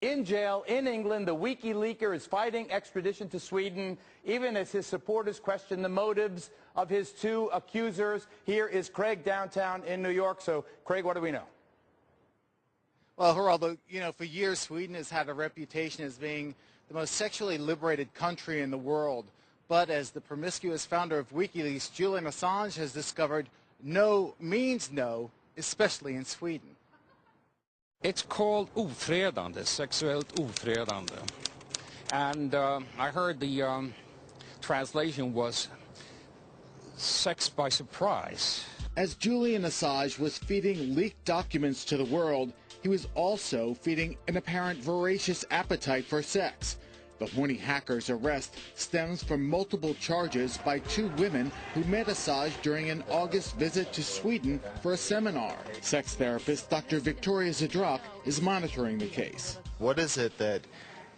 in jail in England. The WikiLeaker is fighting extradition to Sweden, even as his supporters question the motives of his two accusers. Here is Craig downtown in New York. So, Craig, what do we know? Well, Geraldo, for years Sweden has had a reputation as being the most sexually liberated country in the world. But as the promiscuous founder of Wikileaks, Julian Assange, has discovered, no means no, especially in Sweden. It's called ofredande, sexuellt ofredande. And I heard the translation was sex by surprise. As Julian Assange was feeding leaked documents to the world, he was also feeding an apparent voracious appetite for sex. The horny hacker's arrest stems from multiple charges by two women who met Assange during an August visit to Sweden for a seminar. Sex therapist Dr. Victoria Zadrock is monitoring the case. What is it that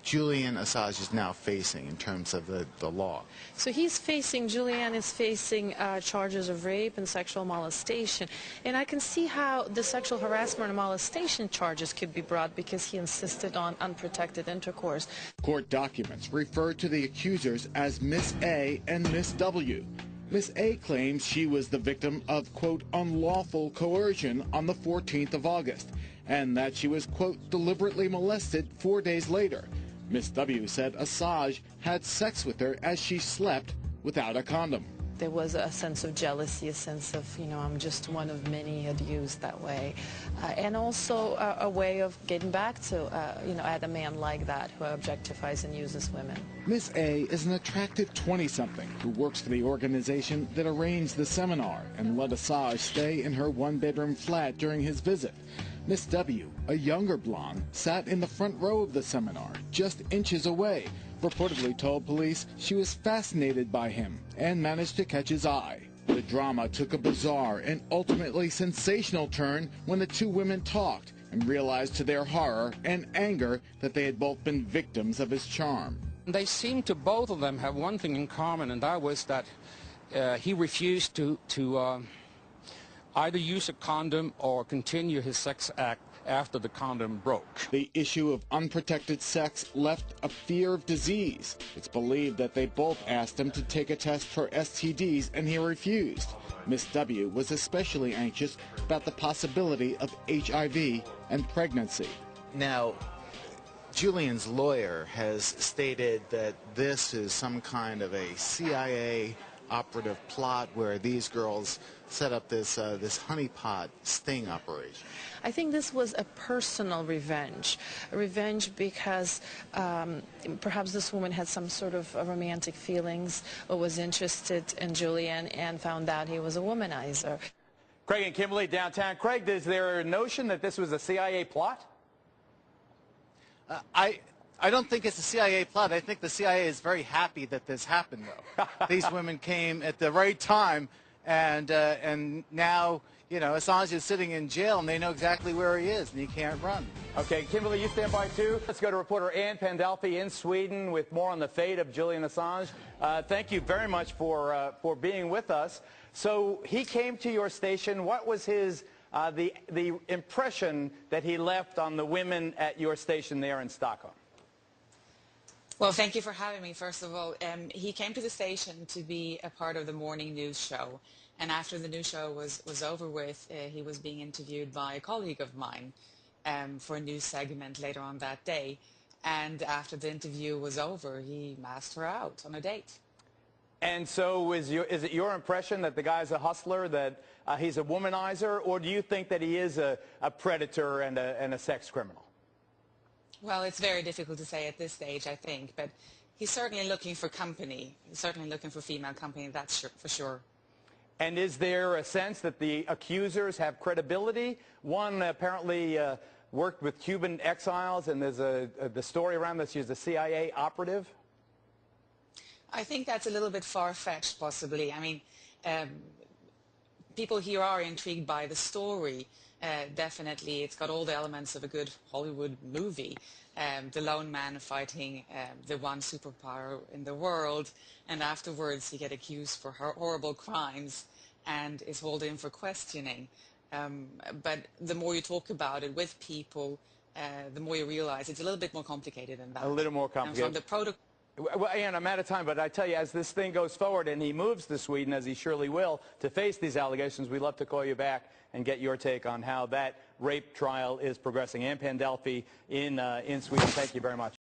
Julian Assange is now facing in terms of the law? So Julian is facing charges of rape and sexual molestation. And I can see how the sexual harassment and molestation charges could be brought because he insisted on unprotected intercourse. Court documents refer to the accusers as Miss A and Miss W. Miss A claims she was the victim of, quote, unlawful coercion on the 14th of August, and that she was, quote, deliberately molested 4 days later. Miss W said Assange had sex with her as she slept without a condom. There was a sense of jealousy, a sense of, I'm just one of many had used that way. And also a way of getting back to, at a man like that who objectifies and uses women. Miss A is an attractive 20-something who works for the organization that arranged the seminar and let Assange stay in her one-bedroom flat during his visit. Miss W, a younger blonde, sat in the front row of the seminar, just inches away, reportedly told police she was fascinated by him and managed to catch his eye. The drama took a bizarre and ultimately sensational turn when the two women talked and realized to their horror and anger that they had both been victims of his charm. They seemed to both of them have one thing in common, and that was that he refused to either use a condom or continue his sex act after the condom broke. The issue of unprotected sex left a fear of disease. It's believed that they both asked him to take a test for STDs and he refused. Miss W was especially anxious about the possibility of HIV and pregnancy. Now, Julian's lawyer has stated that this is some kind of a CIA operative plot where these girls set up this honeypot sting operation. I think this was a personal revenge. A revenge because perhaps this woman had some sort of romantic feelings or was interested in Julian and found out he was a womanizer. Craig and Kimberly downtown. Craig, is there a notion that this was a CIA plot? I don't think it's a CIA plot. I think the CIA is very happy that this happened, though. These women came at the right time, and now, Assange is sitting in jail, and they know exactly where he is, and he can't run. Okay, Kimberly, you stand by, too. Let's go to reporter Ann Pandolfi in Sweden with more on the fate of Julian Assange. Thank you very much for being with us. So he came to your station. What was his the impression that he left on the women at your station there in Stockholm? Well, thank you for having me, first of all. He came to the station to be a part of the morning news show. And after the news show was over with, he was being interviewed by a colleague of mine for a news segment later on that day. And after the interview was over, he asked her out on a date. And so is it your impression that the guy's a hustler, that he's a womanizer, or do you think that he is a predator and a sex criminal? Well, it's very difficult to say at this stage, I think, but he's certainly looking for company. He's certainly looking for female company, that's for sure. And is there a sense that the accusers have credibility? One apparently worked with Cuban exiles, and there's the story around this, he's a CIA operative. I think that's a little bit far-fetched, possibly. I mean, people here are intrigued by the story. Definitely, it's got all the elements of a good Hollywood movie. The lone man fighting the one superpower in the world, and afterwards he gets accused for horrible crimes and is hauled in for questioning. But the more you talk about it with people, the more you realize it's a little bit more complicated than that. A little more And complicated. from the protocol. Well, Ann, I'm out of time, but I tell you, as this thing goes forward and he moves to Sweden, as he surely will, to face these allegations, we'd love to call you back and get your take on how that rape trial is progressing. Ann Pandolfi in Sweden, thank you very much.